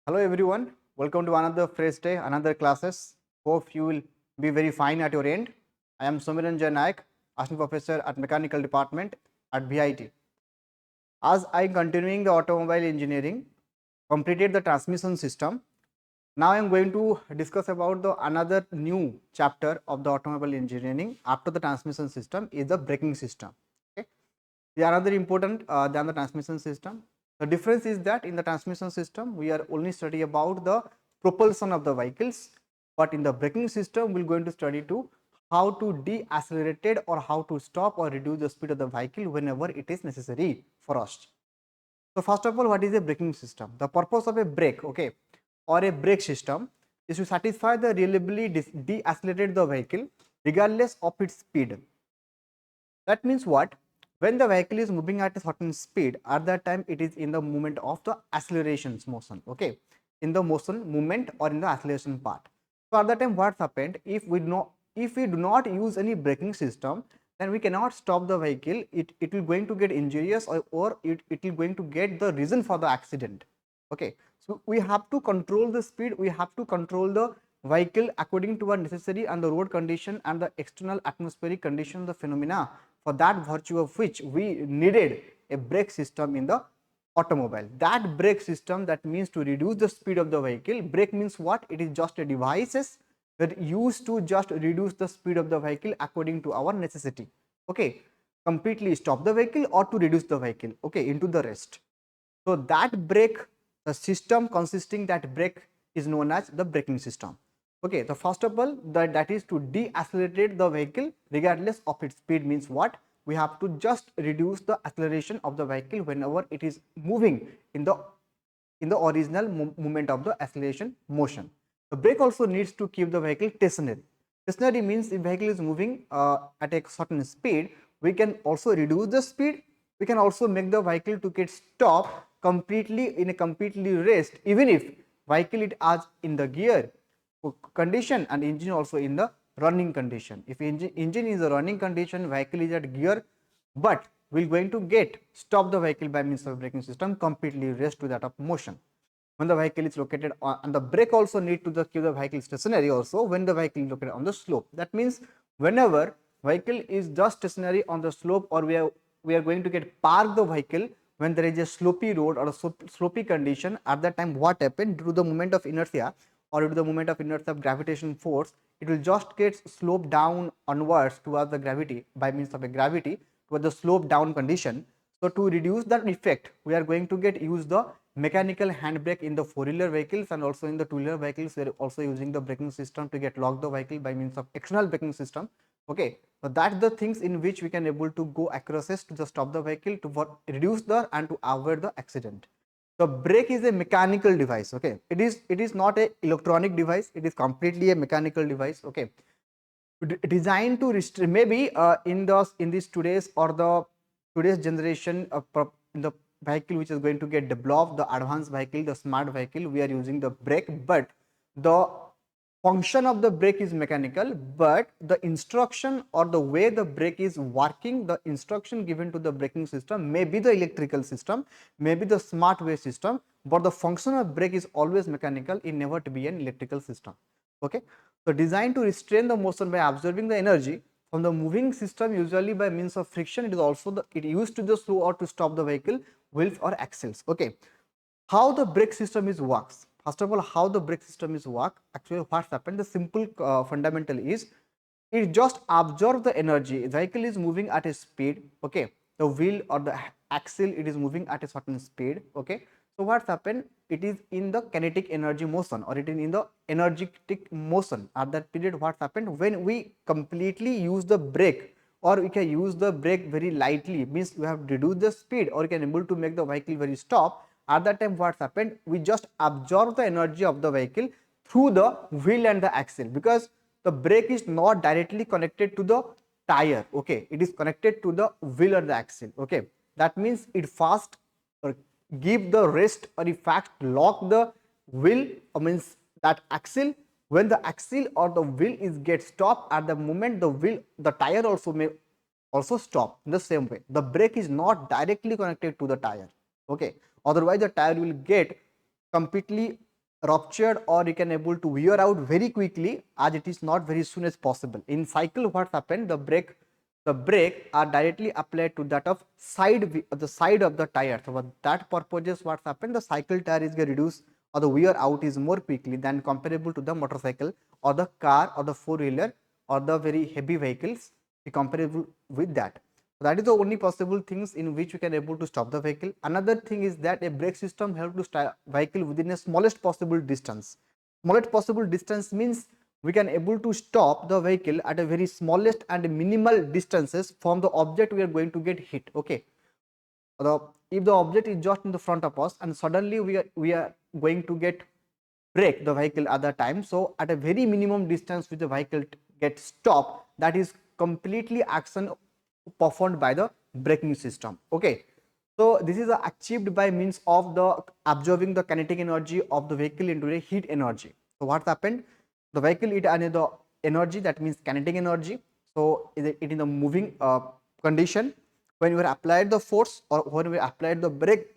Hello everyone, welcome to another fresh day, another classes. Hope you will be very fine at your end. I am Ranjan Nayak, Assistant Professor at Mechanical Department at BIT. As I am continuing the automobile engineering, completed the transmission system. Now I am going to discuss about the another new chapter of the automobile engineering after the transmission system is the braking system. Okay. The another important than the transmission system. The difference is that in the transmission system, we are only study about the propulsion of the vehicles, but in the braking system, we're going to study to how to de-accelerate or how to stop or reduce the speed of the vehicle whenever it is necessary for us. So first of all, what is a braking system? The purpose of a brake, okay, or a brake system is to satisfy the reliably de-accelerate the vehicle regardless of its speed. That means what? When the vehicle is moving at a certain speed, at that time it is in the movement of the accelerations motion, okay, in the motion movement or in the acceleration part. So at that time what happened, if we do not use any braking system, then we cannot stop the vehicle. It will going to get injurious, or it will going to get the reason for the accident. Okay, so we have to control the speed, we have to control the vehicle according to our necessary and the road condition and the external atmospheric condition, the phenomena, for that virtue of which we needed a brake system in the automobile. That brake system, that means to reduce the speed of the vehicle. Brake means what? It is just a devices that used to just reduce the speed of the vehicle according to our necessity. Okay, completely stop the vehicle or to reduce the vehicle, okay, into the rest. So that brake, the system consisting that brake is known as the braking system. Okay, the first of all, that is to de-accelerate the vehicle regardless of its speed means what? We have to just reduce the acceleration of the vehicle whenever it is moving in the original movement of the acceleration motion. The brake also needs to keep the vehicle stationary. Stationary means if vehicle is moving at a certain speed, we can also reduce the speed. We can also make the vehicle to get stop completely in a completely rest, even if vehicle it as in the gear condition and engine also in the running condition. If engine is a running condition, vehicle is at gear, but we're going to get stop the vehicle by means of braking system, completely rest to that of motion. When the vehicle is located on, and the brake also need to keep the vehicle stationary also when the vehicle is located on the slope. That means whenever vehicle is just stationary on the slope, or we are going to get park the vehicle when there is a slopy road or a slopy condition, at that time what happened, due to the moment of inertia or due to the moment of inertia of gravitation force, it will just get sloped down onwards towards the gravity by means of a gravity towards the slope down condition. So to reduce that effect, we are going to get use the mechanical handbrake in the four-wheeler vehicles, and also in the two-wheeler vehicles we are also using the braking system to get lock the vehicle by means of external braking system. Okay, so that's the things in which we can able to go across to just stop the vehicle to reduce the and to avoid the accident. The brake is a mechanical device. Okay, it is not a electronic device, it is completely a mechanical device. Okay, designed to restrict, maybe in this today's or the today's generation of in the vehicle which is going to get developed, the advanced vehicle, the smart vehicle, we are using the brake, but the function of the brake is mechanical, but the instruction or the way the brake is working, the instruction given to the braking system may be the electrical system, may be the smart way system, but the function of brake is always mechanical, it never to be an electrical system. Okay, so designed to restrain the motion by absorbing the energy from the moving system, usually by means of friction. It is also it used to just slow or to stop the vehicle wheels or axles. Okay, how the brake system is works? First of all, how the brake system is work? Actually, what's happened? The simple fundamental is it just absorb the energy. The vehicle is moving at a speed. Okay, the wheel or the axle, it is moving at a certain speed. Okay, so what's happened? It is in the kinetic energy motion, or it is in the energetic motion. At that period, what's happened? When we completely use the brake, or we can use the brake very lightly, means we have reduced the speed, or we can able to make the vehicle very stop. At that time what's happened, we just absorb the energy of the vehicle through the wheel and the axle, because the brake is not directly connected to the tire. Okay, it is connected to the wheel or the axle. Okay, that means it fast or give the rest, or in fact lock the wheel, or means that axle. When the axle or the wheel is get stopped, at the moment the wheel, the tire also may also stop. In the same way, the brake is not directly connected to the tire. Okay, otherwise the tire will get completely ruptured or you can able to wear out very quickly, as it is not very soon as possible. In cycle, what happened, the brake are directly applied to that of the side of the tire. So for that purposes, what happened, the cycle tire is get reduced or the wear out is more quickly than comparable to the motorcycle or the car or the four-wheeler or the very heavy vehicles comparable with that. That is the only possible things in which we can able to stop the vehicle. Another thing is that a brake system help to stop vehicle within a smallest possible distance. Smallest possible distance means we can able to stop the vehicle at a very smallest and minimal distances from the object we are going to get hit. Okay, if the object is just in the front of us and suddenly we are going to get brake the vehicle at that time, so at a very minimum distance which the vehicle gets stopped, that is completely action performed by the braking system. Okay, so this is achieved by means of the absorbing the kinetic energy of the vehicle into a heat energy. So what happened, the vehicle it the energy, that means kinetic energy. So it in the moving condition, when you applied the force or when we applied the brake,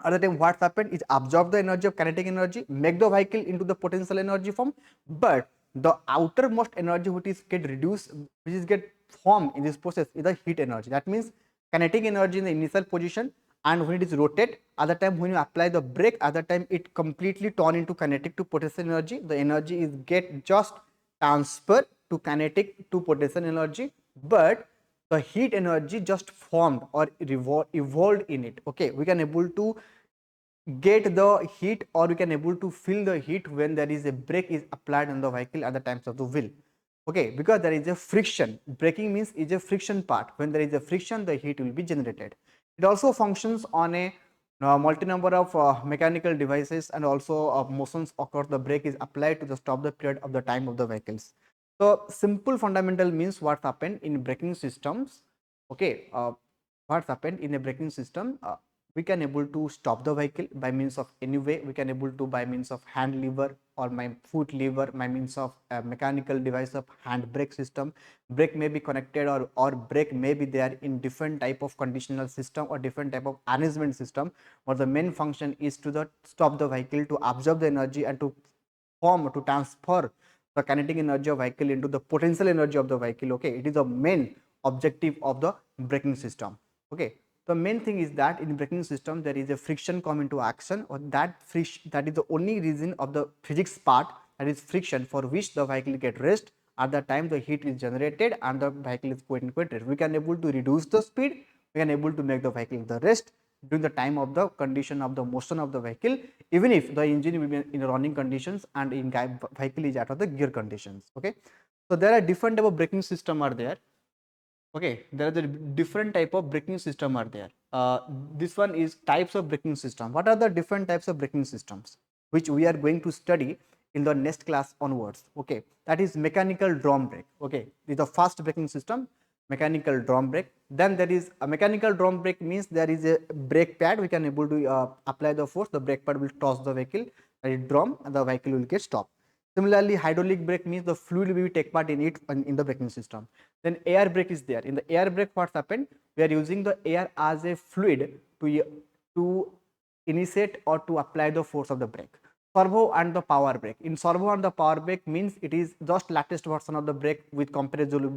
at the time what happened is absorb the energy of kinetic energy, make the vehicle into the potential energy form, but the outermost energy which is get reduced, which is get formed in this process, is the heat energy. That means kinetic energy in the initial position, and when it is rotate, at the time when you apply the brake, at the time it completely turn into kinetic to potential energy. The energy is get just transferred to kinetic to potential energy, but the heat energy just formed or evolved in it. Okay, we can able to get the heat or we can able to feel the heat when there is a brake is applied on the vehicle at the times of the wheel. Okay, because there is a friction. Braking means is a friction part. When there is a friction, the heat will be generated. It also functions on a multi number of mechanical devices, and also motions occur. The brake is applied to the stop the period of the time of the vehicles. So simple fundamental means what happened in braking systems. Okay, what happened in a braking system, we can able to stop the vehicle by means of any way. We can able to by means of hand lever or my foot lever, by means of a mechanical device of hand brake system. Brake may be connected or brake may be there in different type of conditional system or different type of arrangement system, but the main function is to the stop the vehicle, to absorb the energy and to form, to transfer the kinetic energy of vehicle into the potential energy of the vehicle. Okay, it is the main objective of the braking system. Okay, the main thing is that in braking system there is a friction come into action, or that friction, that is the only reason of the physics part, that is friction, for which the vehicle get rest. At that time the heat is generated and the vehicle is quite rest. We can able to reduce the speed, we can able to make the vehicle the rest during the time of the condition of the motion of the vehicle, even if the engine will be in running conditions and in vehicle is out of the gear conditions. Okay, so there are different type of braking system are there. Okay, there are the different type of braking system are there. This one is types of braking system. What are the different types of braking systems which we are going to study in the next class onwards? Okay, that is mechanical drum brake. Okay, this is the first braking system, mechanical drum brake. Then there is a mechanical drum brake, means there is a brake pad, we can able to apply the force, the brake pad will toss the vehicle, that is drum, and the vehicle will get stopped. Similarly, hydraulic brake means the fluid will take part in it in the braking system. Then air brake is there. In the air brake, what's happened? We are using the air as a fluid to initiate or to apply the force of the brake. Servo and the power brake. In servo and the power brake means it is just latest version of the brake with comparison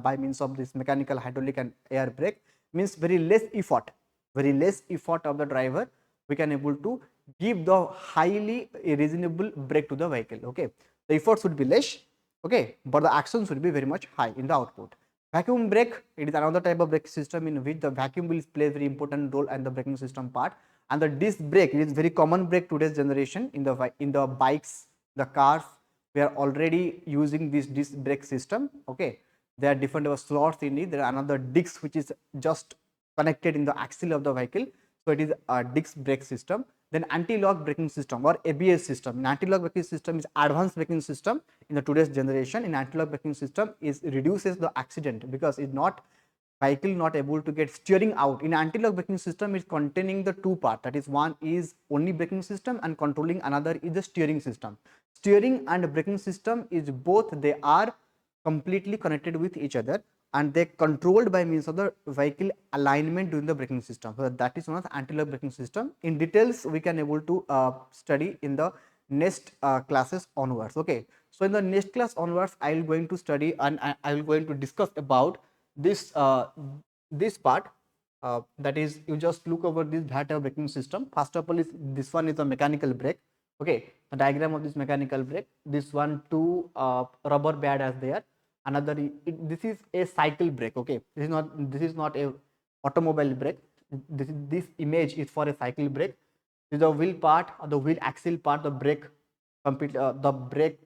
by means of this mechanical, hydraulic and air brake, means very less effort of the driver. We can able to give the highly reasonable brake to the vehicle. Okay, the effort should be less. Okay, but the action should be very much high in the output. Vacuum brake, it is another type of brake system in which the vacuum will play a very important role in the braking system part. And the disc brake, it is very common brake today's generation in the bikes, the cars. We are already using this disc brake system. Okay, there are different slots in it. There are another disc which is just connected in the axle of the vehicle. So it is a disc brake system. Then anti-lock braking system or ABS system. In anti-lock braking system is advanced braking system in the today's generation. In anti-lock braking system is reduces the accident, because it's not vehicle not able to get steering out. In anti-lock braking system is containing the two part, that is one is only braking system and controlling, another is the steering system. Steering and braking system is both, they are completely connected with each other and they controlled by means of the vehicle alignment during the braking system. So that is one of the anti-lock braking system. In details we can able to study in the next classes onwards. Okay, so in the next class onwards, I will going to study and I will going to discuss about this this part. That is, you just look over this data braking system. First of all, is this one is a mechanical brake. Okay, the diagram of this mechanical brake. This one, two rubber band as there. Another, this is a cycle brake. Okay, this is not a automobile brake. This image is for a cycle brake. This is the wheel part, or the wheel axle part, the brake complete, the brake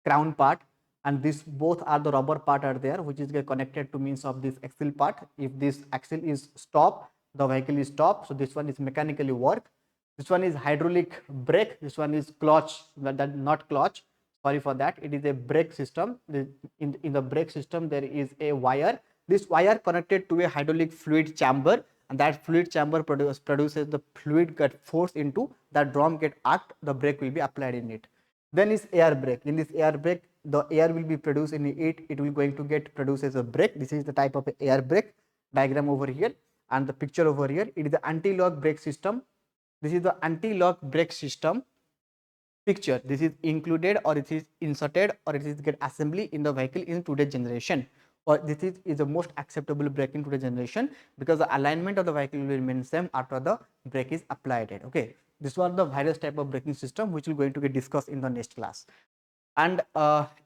crown part, and this both are the rubber part are there, which is get connected to means of this axle part. If this axle is stop, the vehicle is stop. So this one is mechanically work. This one is hydraulic brake. This one is clutch. That not clutch. Sorry for that. It is a brake system. In the brake system, there is a wire. This wire connected to a hydraulic fluid chamber, and that fluid chamber produces the fluid get forced into that drum get arced. The brake will be applied in it. Then is air brake. In this air brake, the air will be produced in it. It will going to get produced as a brake. This is the type of air brake diagram over here, and the picture over here. It is the anti-lock brake system. This is the anti-lock brake system picture. This is included, or it is inserted, or it is get assembly in the vehicle in today's generation, or this is the most acceptable brake in today's generation, because the alignment of the vehicle will remain same after the brake is applied. Okay, this was the various type of braking system which will going to get discussed in the next class. And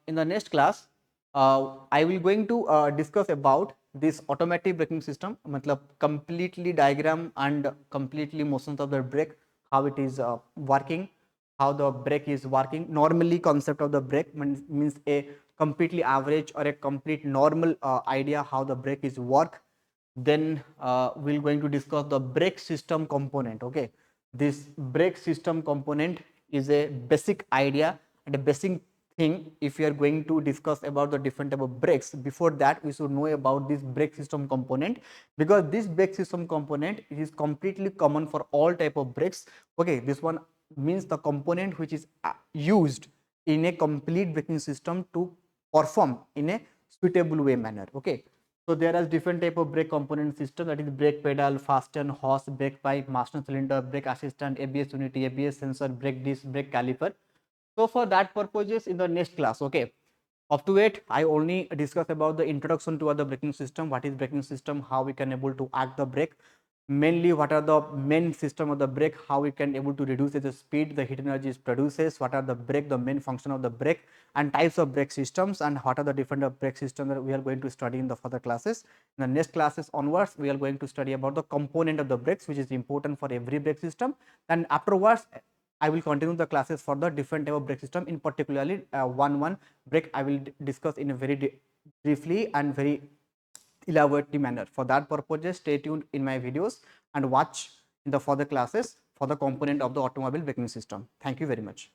in the next class, I will going to discuss about this automatic braking system, matlab completely diagram and completely motions of the brake, how it is working, how the brake is working. Normally concept of the brake means a completely average or a complete normal idea how the brake is work. Then we're going to discuss the brake system component. Okay, this brake system component is a basic idea and a basic thing. If we are going to discuss about the different type of brakes, before that we should know about this brake system component, because this brake system component is completely common for all type of brakes. Okay, this one means the component which is used in a complete braking system to perform in a suitable way manner. Okay, so there are different type of brake component system, that is brake pedal, fasten, hose, brake pipe, master cylinder, brake assistant, ABS unity, ABS sensor, brake disc, brake caliper. So for that purposes, in the next class, okay, up to it, I only discuss about the introduction to the braking system, what is braking system, how we can able to act the brake, mainly what are the main system of the brake, how we can able to reduce the speed the heat energy is produces, what are the brake, the main function of the brake, and types of brake systems, and what are the different brake systems that we are going to study in the further classes. In the next classes onwards, we are going to study about the component of the brakes, which is important for every brake system, and afterwards I will continue the classes for the different type of brake system. In particularly one brake I will discuss in a very briefly and very elaborate manner. For that purpose, stay tuned in my videos and watch in the further classes for the component of the automobile braking system. Thank you very much.